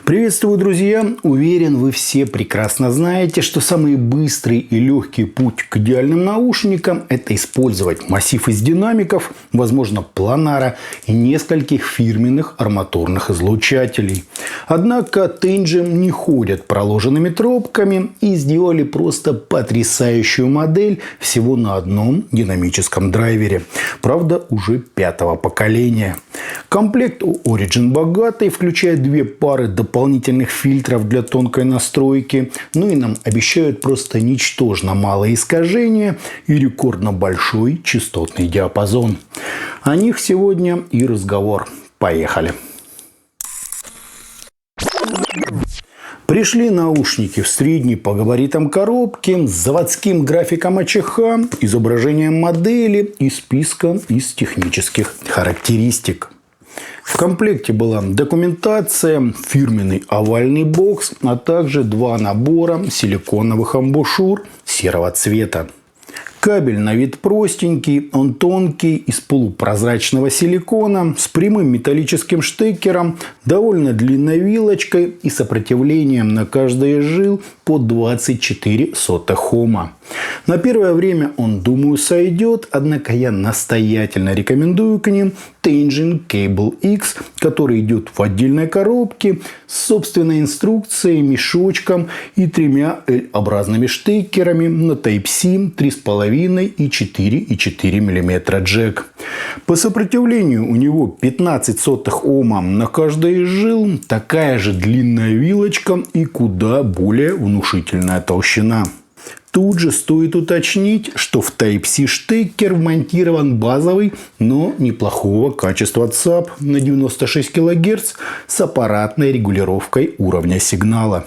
Приветствую, друзья! Уверен, вы все прекрасно знаете, что самый быстрый и легкий путь к идеальным наушникам – это использовать массив из динамиков, возможно, планара и нескольких фирменных арматурных излучателей. Однако Tengen не ходят проложенными тропками и сделали просто потрясающую модель всего на одном динамическом драйвере. Правда, уже 5-го поколения. Комплект у Origin богатый, включая 2 пары дополнительных фильтров для тонкой настройки. Ну и нам обещают просто ничтожно малое искажение и рекордно большой частотный диапазон. О них сегодня и разговор. Поехали! Пришли наушники в средней по габаритам коробки с заводским графиком АЧХ, изображением модели и списком из технических характеристик. В комплекте была документация, фирменный овальный бокс, а также 2 набора силиконовых амбушюр серого цвета. Кабель на вид простенький, он тонкий, из полупрозрачного силикона, с прямым металлическим штекером, довольно длинной вилочкой и сопротивлением на каждый из жил по 24 Ома. На первое время он, думаю, сойдет, однако я настоятельно рекомендую к ним Tengen Cable X, который идет в отдельной коробке с собственной инструкцией, мешочком и 3 L-образными штекерами на Type-C, 3,5 и 4,4 мм джек. По сопротивлению у него 15 Ома на каждой из жил, такая же длинная вилочка и куда более внушительная толщина. Тут же стоит уточнить, что в Type-C штекер вмонтирован базовый, но неплохого качества ЦАП на 96 кГц с аппаратной регулировкой уровня сигнала.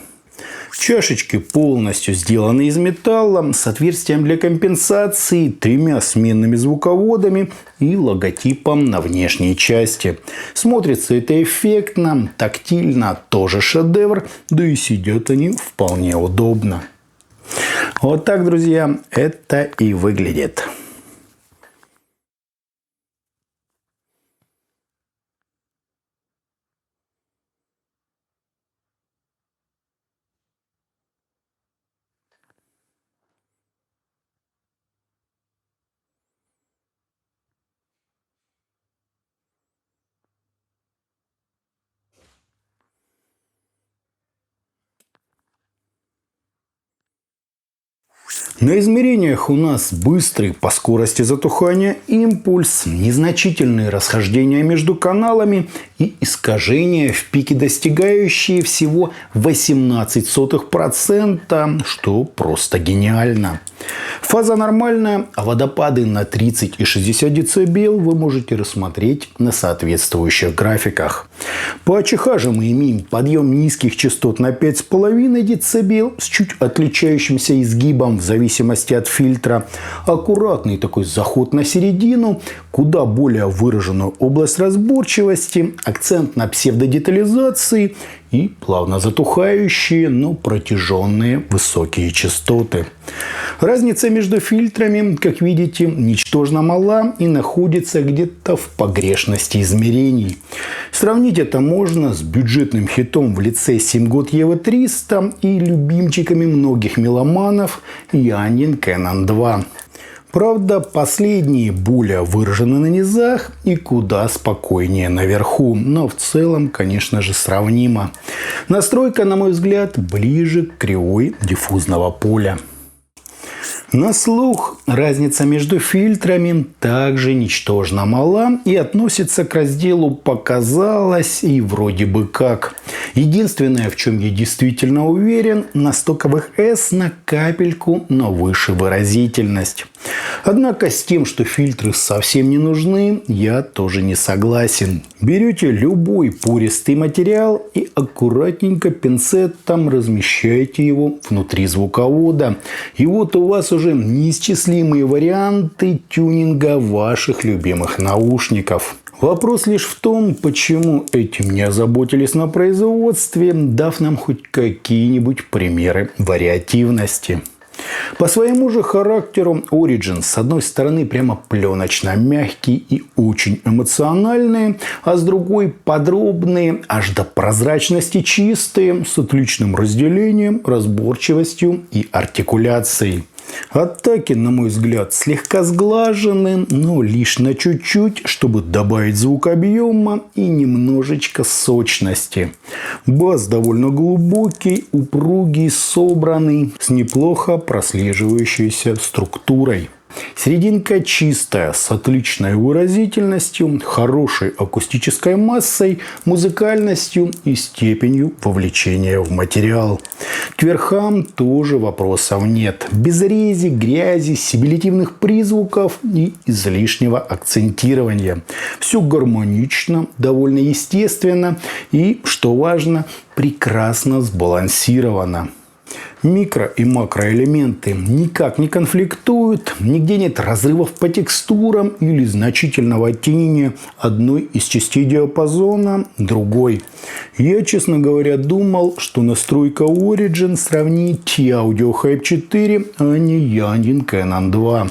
Чашечки полностью сделаны из металла, с отверстием для компенсации, 3 сменными звуководами и логотипом на внешней части. Смотрится это эффектно, тактильно тоже шедевр, да и сидят они вполне удобно. Вот так, друзья, это и выглядит. На измерениях у нас быстрый по скорости затухания импульс, незначительные расхождения между каналами и искажения в пике, достигающие всего 0,18%, что просто гениально. Фаза нормальная, а водопады на 30 и 60 дБ вы можете рассмотреть на соответствующих графиках. По АЧХ же мы имеем подъем низких частот на 5,5 дБ с чуть отличающимся изгибом в зависимости от фильтра, аккуратный такой заход на середину, куда более выраженную область разборчивости, акцент на псевдодетализации и плавно затухающие, но протяженные высокие частоты. Разница между фильтрами, как видите, ничтожно мала и находится где-то в погрешности измерений. Сравнить это можно с бюджетным хитом в лице Семгод EV300 и любимчиками многих меломанов Яnin Canon 2. Правда, последние более выражены на низах и куда спокойнее наверху, но в целом, конечно же, сравнимо. Настройка, на мой взгляд, ближе к кривой диффузного поля. На слух разница между фильтрами также ничтожно мала и относится к разделу «показалось» и «вроде бы как». Единственное, в чем я действительно уверен, на стоковых S на капельку, но выше выразительность. Однако с тем, что фильтры совсем не нужны, я тоже не согласен. Берете любой пористый материал и аккуратненько пинцетом размещаете его внутри звуковода. И вот у вас уже неисчислимые варианты тюнинга ваших любимых наушников. Вопрос лишь в том, почему этим не озаботились на производстве, дав нам хоть какие-нибудь примеры вариативности. По своему же характеру Origin с одной стороны прямо пленочно мягкий и очень эмоциональный, а с другой подробные, аж до прозрачности чистые, с отличным разделением, разборчивостью и артикуляцией. Атаки, на мой взгляд, слегка сглажены, но лишь на чуть-чуть, чтобы добавить звук объема и немножечко сочности. Бас довольно глубокий, упругий, собранный, с неплохо прослеживающейся структурой. Серединка чистая, с отличной выразительностью, хорошей акустической массой, музыкальностью и степенью вовлечения в материал. К верхам тоже вопросов нет. Без рези, грязи, сибилитивных призвуков и излишнего акцентирования. Все гармонично, довольно естественно и, что важно, прекрасно сбалансировано. Микро- и макроэлементы никак не конфликтуют, нигде нет разрывов по текстурам или значительного оттенения одной из частей диапазона другой. Я, честно говоря, думал, что настройка Origin сравнит Audio Hype 4, а не Yangin Canon 2.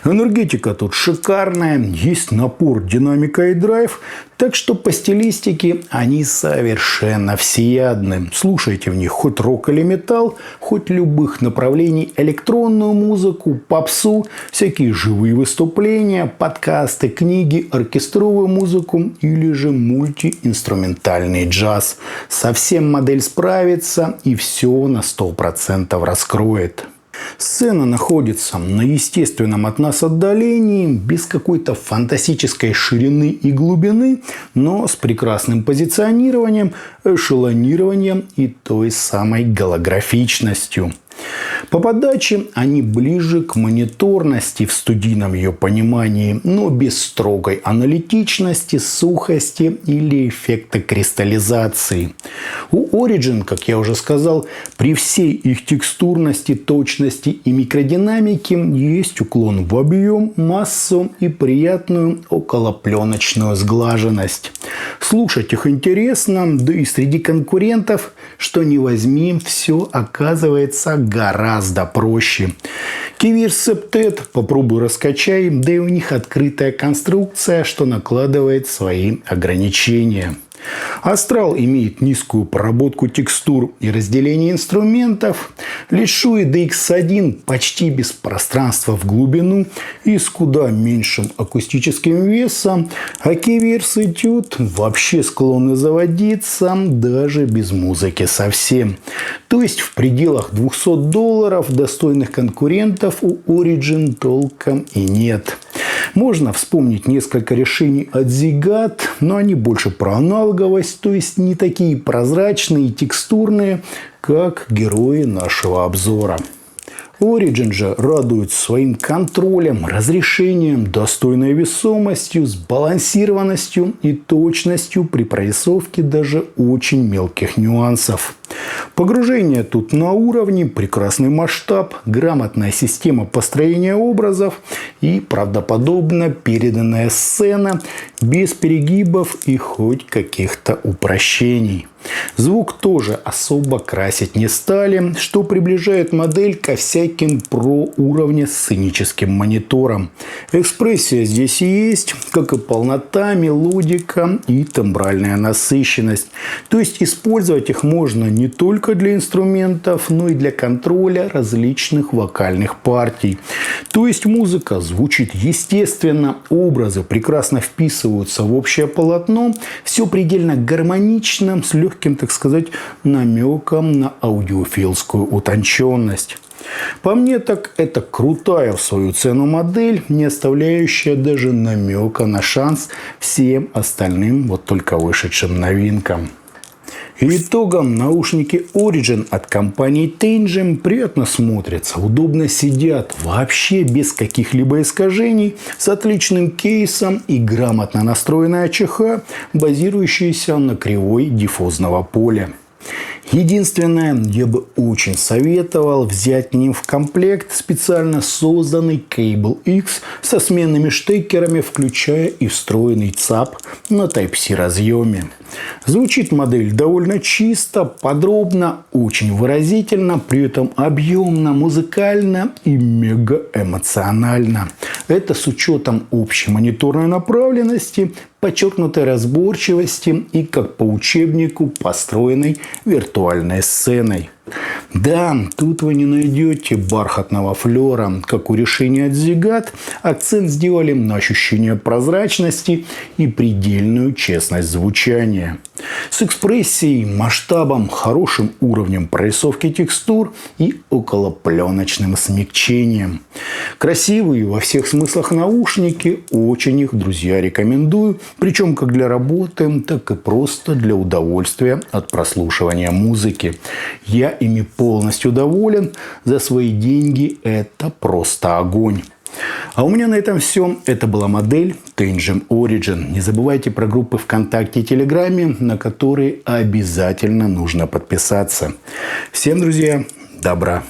Энергетика тут шикарная, есть напор, динамика и драйв, так что по стилистике они совершенно всеядны. Слушайте в них хоть рок или металл, хоть любых направлений, электронную музыку, попсу, всякие живые выступления, подкасты, книги, оркестровую музыку или же мультиинструментальный джаз. Совсем модель справится и все на 100% раскроет. Сцена находится на естественном от нас отдалении, без какой-то фантастической ширины и глубины, но с прекрасным позиционированием, эшелонированием и той самой голографичностью. По подаче они ближе к мониторности в студийном ее понимании, но без строгой аналитичности, сухости или эффекта кристаллизации. У Origin, как я уже сказал, при всей их текстурности, точности и микродинамике есть уклон в объем, массу и приятную околопленочную сглаженность. Слушать их интересно, да и среди конкурентов, что ни возьми, все оказывается гораздо проще. Кивир Septet попробуй раскачай, да и у них открытая конструкция, что накладывает свои ограничения. Астрал имеет низкую проработку текстур и разделение инструментов. Лишь Shure DX1 почти без пространства в глубину и с куда меньшим акустическим весом. А Киверс Этюд вообще склонны заводиться даже без музыки совсем. То есть в пределах $200 достойных конкурентов у Origin толком и нет. Можно вспомнить несколько решений от Zigat, но они больше про аналоговость, то есть не такие прозрачные и текстурные, как герои нашего обзора. Origin же радует своим контролем, разрешением, достойной весомостью, сбалансированностью и точностью при прорисовке даже очень мелких нюансов. Погружение тут на уровне, прекрасный масштаб, грамотная система построения образов и правдоподобно переданная сцена без перегибов и хоть каких-то упрощений. Звук тоже особо красить не стали, что приближает модель ко всяким про-уровня сценическим мониторам. Экспрессия здесь есть, как и полнота, мелодика и тембральная насыщенность. То есть использовать их можно не только для инструментов, но и для контроля различных вокальных партий. То есть музыка звучит естественно, образы прекрасно вписываются в общее полотно, все предельно гармонично, с легким, так сказать, намеком на аудиофилскую утонченность. По мне, так это крутая в свою цену модель, не оставляющая даже намека на шанс всем остальным вот только вышедшим новинкам. Итогом наушники Origin от компании Tangent приятно смотрятся, удобно сидят, вообще без каких-либо искажений, с отличным кейсом и грамотно настроенная АЧХ, базирующаяся на кривой диффузного поля. Единственное, я бы очень советовал взять к ним в комплект специально созданный Cable X со сменными штекерами, включая и встроенный ЦАП на Type-C разъеме. Звучит модель довольно чисто, подробно, очень выразительно, при этом объемно, музыкально и мега эмоционально. Это с учетом общей мониторной направленности, подчеркнутой разборчивости и, как по учебнику, построенной виртуальной сценой. Да, тут вы не найдете бархатного флера, как у решения от Ziggurat. Акцент сделали на ощущение прозрачности и предельную честность звучания. С экспрессией, масштабом, хорошим уровнем прорисовки текстур и околопленочным смягчением. Красивые во всех смыслах наушники, очень их, друзья, рекомендую. Причем как для работы, так и просто для удовольствия от прослушивания музыки. Я ими полностью доволен. За свои деньги это просто огонь. А у меня на этом все. Это была модель Tangent Origin. Не забывайте про группы ВКонтакте и Телеграме, на которые обязательно нужно подписаться. Всем, друзья, добра!